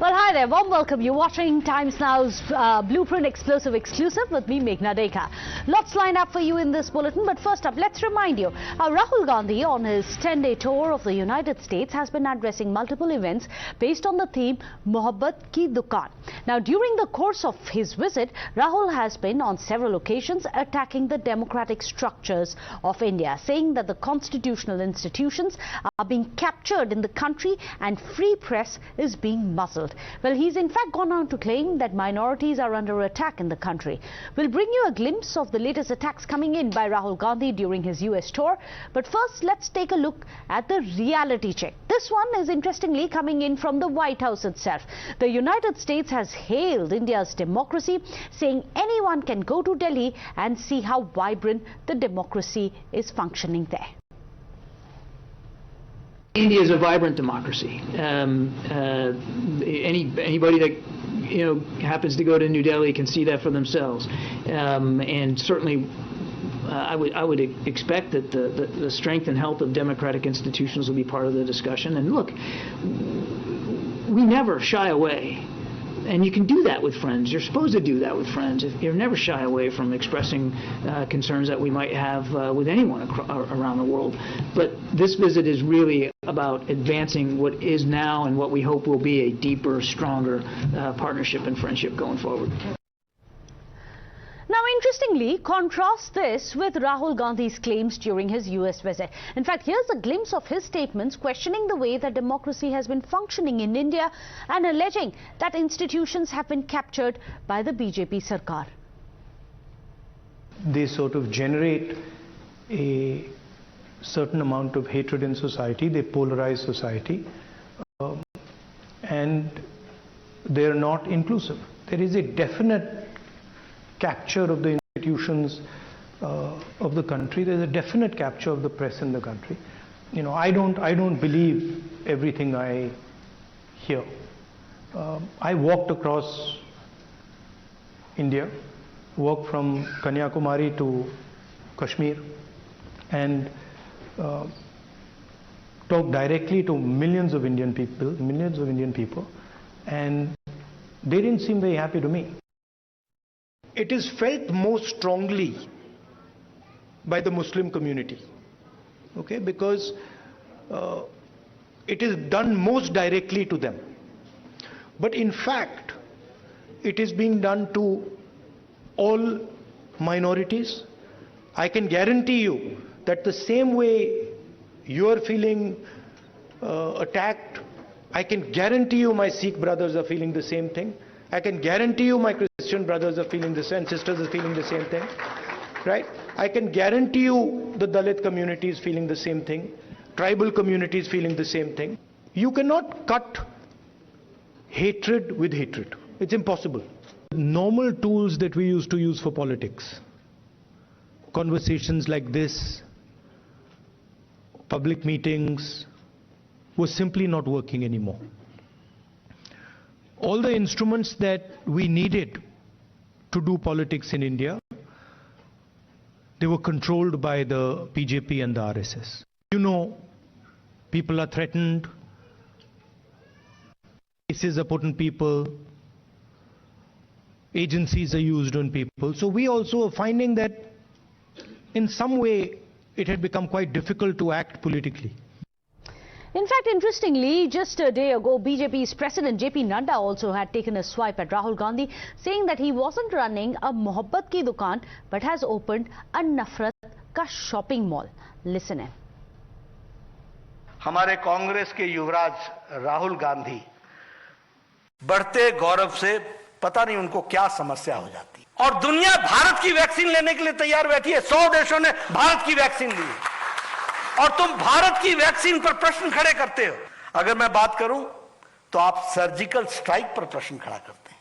Well, hi there. Warm welcome. You're watching Times Now's Blueprint Explosive Exclusive with me, Meghna Deka. Lots lined up for you in this bulletin, but first up, let's remind you, Rahul Gandhi on his 10-day tour of the United States has been addressing multiple events based on the theme Mohabbat Ki Dukaan. Now, during the course of his visit, Rahul has been on several occasions attacking the democratic structures of India, saying that the constitutional institutions are being captured in the country and free press is being muzzled. Well, he's in fact gone on to claim that minorities are under attack in the country. We'll bring you a glimpse of the latest attacks coming in by Rahul Gandhi during his US tour. But first, let's take a look at the reality check. This one is interestingly coming in from the White House itself. The United States has hailed India's democracy, saying anyone can go to Delhi and see how vibrant the democracy is functioning there. India is a vibrant democracy. Anybody that happens to go to New Delhi can see that for themselves. And certainly, I would expect that the strength and health of democratic institutions will be part of the discussion. And look, we never shy away. And you can do that with friends. You're supposed to do that with friends. You're never shy away from expressing concerns that we might have with anyone around the world. But this visit is really about advancing what is now and what we hope will be a deeper, stronger partnership and friendship going forward. Now, interestingly, contrast this with Rahul Gandhi's claims during his US visit. In fact, here's a glimpse of his statements questioning the way that democracy has been functioning in India and alleging that institutions have been captured by the BJP Sarkar. They sort of generate a certain amount of hatred in society. They polarize society, and they're not inclusive. There is a definite capture of the institutions of the country. There's a definite capture of the press in the country. I don't believe everything I hear. I walked across India, walked from Kanyakumari to Kashmir, and talked directly to millions of Indian people, and they didn't seem very happy to me. It is felt most strongly by the Muslim community, okay, because it is done most directly to them. But in fact, it is being done to all minorities. I can guarantee you that the same way you are feeling attacked, I can guarantee you my Sikh brothers are feeling the same thing. I can guarantee you my Christian brothers are feeling the same, sisters are feeling the same thing, right? I can guarantee you the Dalit community is feeling the same thing, tribal community is feeling the same thing. You cannot cut hatred with hatred. It's impossible. Normal tools that we used to use for politics, conversations like this, public meetings, was simply not working anymore. All the instruments that we needed to do politics in India, they were controlled by the BJP and the RSS. People are threatened, cases are put on people, agencies are used on people. So we also are finding that in some way it had become quite difficult to act politically. In fact, interestingly, just a day ago, BJP's President JP Nadda also had taken a swipe at Rahul Gandhi, saying that he wasn't running a Mohabbat Ki Dukaan, but has opened a Nafrat Ka shopping mall. Listen in. हमारे कांग्रेस के युवराज राहुल गांधी बढ़ते गौरव से पता नहीं उनको क्या समस्या हो जाती और दुनिया भारत की वैक्सीन लेने के लिए तैयार बैठी है। 100 देशों ने भारत की वैक्सीन ली है और तुम भारत की वैक्सीन पर प्रश्न खड़े करते हो। अगर मैं बात करूं तो आप सर्जिकल स्ट्राइक पर प्रश्न खड़ा करते हैं,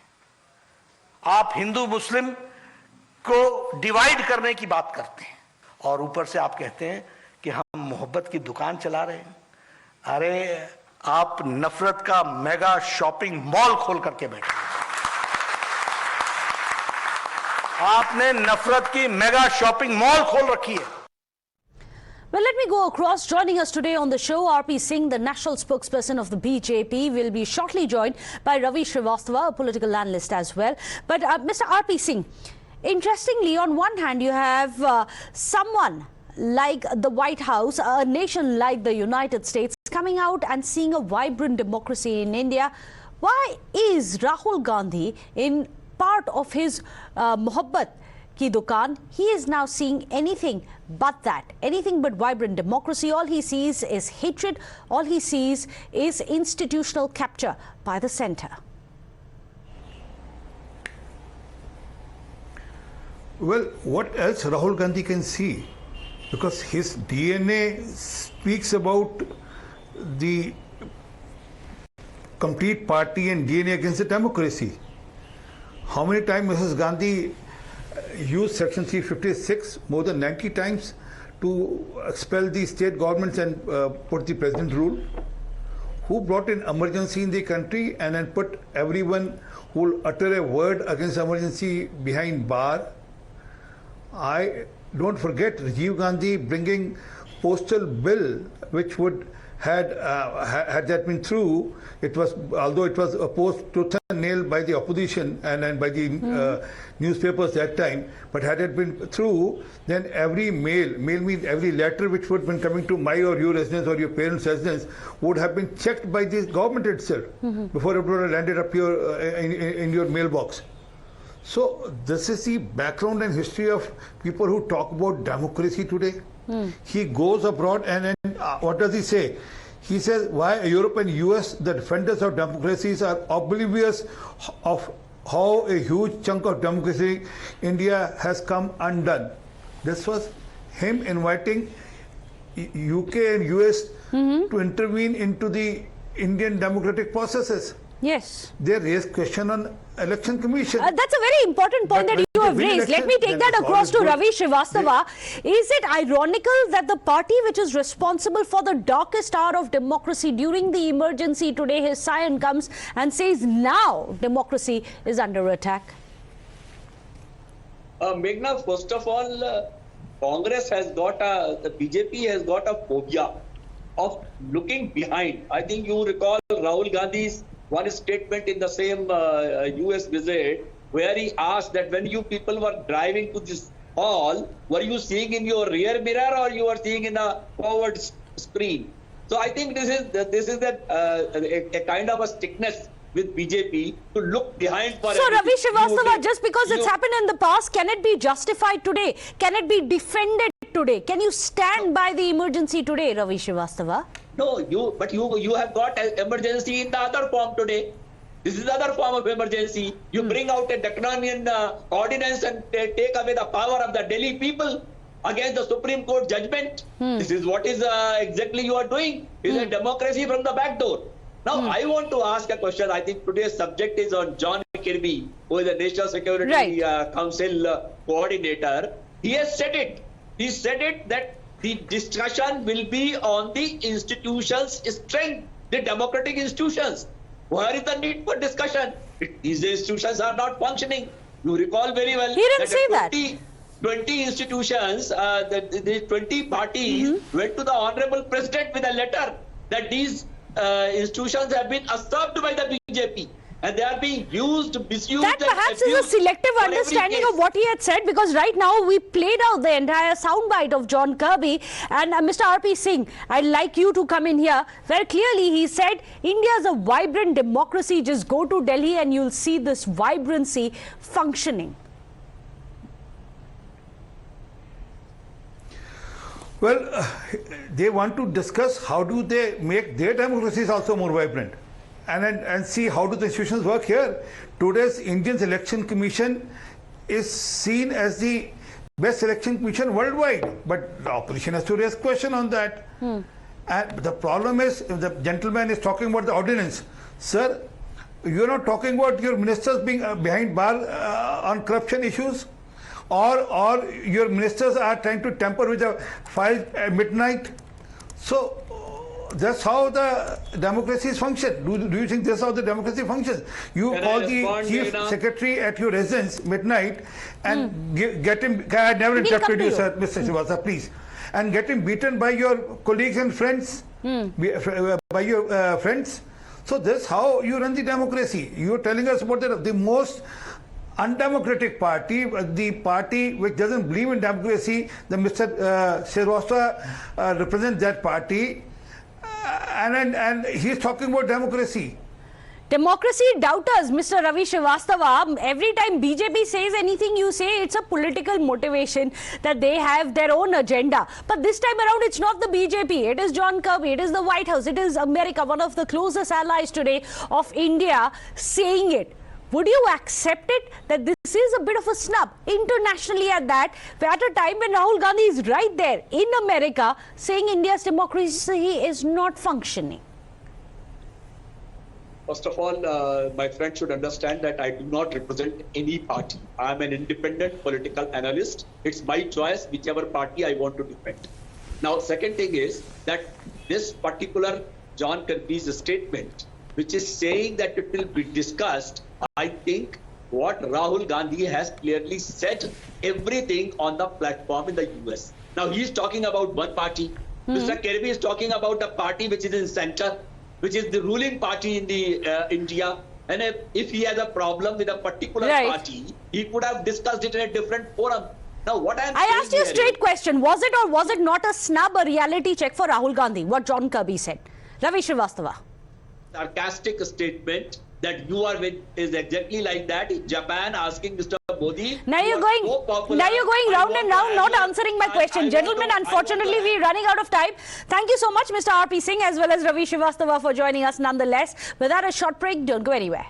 आप हिंदू मुस्लिम को डिवाइड करने की बात करते हैं और ऊपर से आप कहते हैं कि हम मोहब्बत की दुकान चला रहे हैं। अरे आप नफरत का मेगा शॉपिंग मॉल खोल करके बैठे, आपने नफरत की मेगा शॉपिंग मॉल खोल रखी है। Well, let me go across. Joining us today on the show, RP Singh, the national spokesperson of the BJP, will be shortly joined by Ravi Srivastava, a political analyst as well. But Mr. RP Singh, interestingly, on one hand, you have someone like the White House, a nation like the United States, coming out and seeing a vibrant democracy in India. Why is Rahul Gandhi, in part of his Mohabbat ki dukaan, he is now seeing anything but that, anything but vibrant democracy? All he sees is hatred, all he sees is institutional capture by the centre. Well, what else Rahul Gandhi can see? Because his DNA speaks about the complete party and DNA against the democracy. How many times Mrs. Gandhi used Section 356? More than 90 times to expel the state governments and put the president rule. Who brought in emergency in the country and then put everyone who will utter a word against emergency behind bar? I don't forget Rajiv Gandhi bringing postal bill, which would had that been true, it was, although it was opposed tooth and nail by the opposition and by the newspapers that time, but had it been true, then every mail means every letter which would have been coming to my or your residence or your parents' residence would have been checked by the government itself before it would have landed up in your mailbox. So this is the background and history of people who talk about democracy today. He goes abroad and what does he say? He says why Europe and US, the defenders of democracies, are oblivious of how a huge chunk of democracy India has come undone. This was him inviting UK and US to intervene into the Indian democratic processes. Yes. They raised question on election commission. That's a very important point that you have raised. Let me take that across to Ravi Srivastava. Is it ironical that the party which is responsible for the darkest hour of democracy during the emergency today, his scion comes and says now democracy is under attack? Meghna, first of all, Congress has got the BJP has got a phobia of looking behind. I think you recall Rahul Gandhi's one statement in the same US visit where he asked that when you people were driving to this hall, were you seeing in your rear mirror or you were seeing in a forward screen? So I think this is a kind of a stickness with BJP to look behind for. So Ravi Srivastava, just because it's happened in the past, can it be justified today? Can it be defended today? Can you stand by the emergency today, Ravi Srivastava? No, you have got an emergency in the other form today. This is the other form of emergency. You bring out a draconian ordinance and take away the power of the Delhi people against the Supreme Court judgment. This is what is exactly you are doing. It's a democracy from the back door. Now, I want to ask a question. I think today's subject is on John Kirby, who is the National Security Council coordinator. He has said it. He said it that the discussion will be on the institutions' strength, the democratic institutions. Where is the need for discussion? These institutions are not functioning. You recall very well. He didn't say that. 20 institutions, the 20 parties went to the Honorable President with a letter that these institutions have been usurped by the BJP. And they are being used, misused. That perhaps is a selective understanding of what he had said, because right now we played out the entire soundbite of John Kirby. And Mr. RP Singh, I'd like you to come in here. Very clearly he said, India is a vibrant democracy. Just go to Delhi and you'll see this vibrancy functioning. Well, they want to discuss how do they make their democracies also more vibrant. And see how do the institutions work here. Today's Indian Election Commission is seen as the best election commission worldwide, but the opposition has to raise question on that. And the problem is, the gentleman is talking about the ordinance. Sir, you're not talking about your ministers being behind bar on corruption issues, or your ministers are trying to tamper with the files at midnight. So that's how the democracies function. Do you think that's how the democracy functions? You call the chief secretary at your residence midnight and get him. I never interrupted you, sir, Mr. Srivastava, please. and getting beaten by your colleagues and friends, by your friends. So this is how you run the democracy. You are telling us about the most undemocratic party, the party which doesn't believe in democracy. The Mr. Srivastava represents that party, and he's talking about democracy. Democracy doubters, Mr. Ravi Srivastava, every time BJP says anything, you say it's a political motivation, that they have their own agenda. But this time around, it's not the BJP. It is John Kirby. It is the White House. It is America, one of the closest allies today of India, saying it. Would you accept it that this is a bit of a snub internationally at that, at a time when Rahul Gandhi is right there in America saying India's democracy is not functioning? First of all, my friend should understand that I do not represent any party. I am an independent political analyst. It's my choice whichever party I want to defend. Now, second thing is that this particular John Kirby's statement, which is saying that it will be discussed, I think what Rahul Gandhi has clearly said everything on the platform in the US. Now, he is talking about one party. Mr. Kirby is talking about a party which is in center, which is the ruling party in the India. And if he has a problem with a particular party, he could have discussed it in a different forum. Now, what I asked you a straight question. Was it or was it not a snub, a reality check for Rahul Gandhi, what John Kirby said? Ravi Srivastava. Sarcastic statement that you are with is exactly like that. Japan asking Mr. Modi. Now you're going round and round, not answering my question. Gentlemen, unfortunately, we're running out of time. Thank you so much, Mr. RP Singh, as well as Ravi Srivastava, for joining us nonetheless. Without a short break, don't go anywhere.